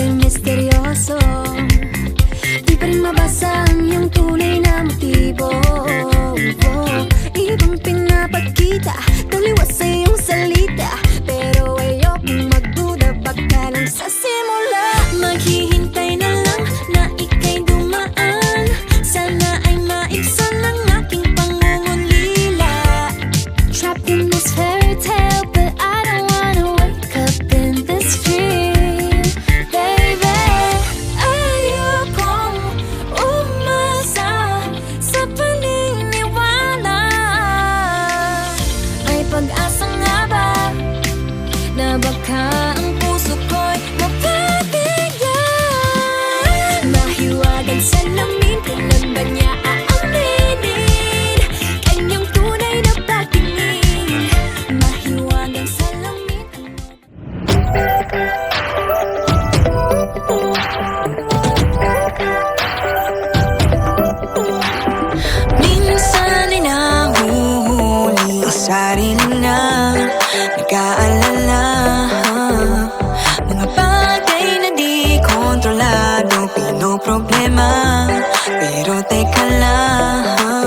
Bakit misteryoso? Di pa rin mabasa ang iyong tunay na motibo. Ibang pinapakita, taliwas sa iyong salita, pero ayokong magduda, baka lang sa simula. Maghihintay na lang na ika'y dumaan, sana ay maibsan ang aking pangungulila. Trapped in this fairy tale, but I don't wanna wake up in this dream, baby. Ayokong umasa sa paniniwala. May pag-asa nga ba na baka ang puso ko'y mapabigyan? Mahiwagang salamin, kailan ba niya aaminin kanyang tunay na pagtingin? Mahiwagang salamin, Minsan ay nahuhuli ang sarili na nag-aalala. Mga bagay na di kontrolado, pinoproblema. Pero teka lang,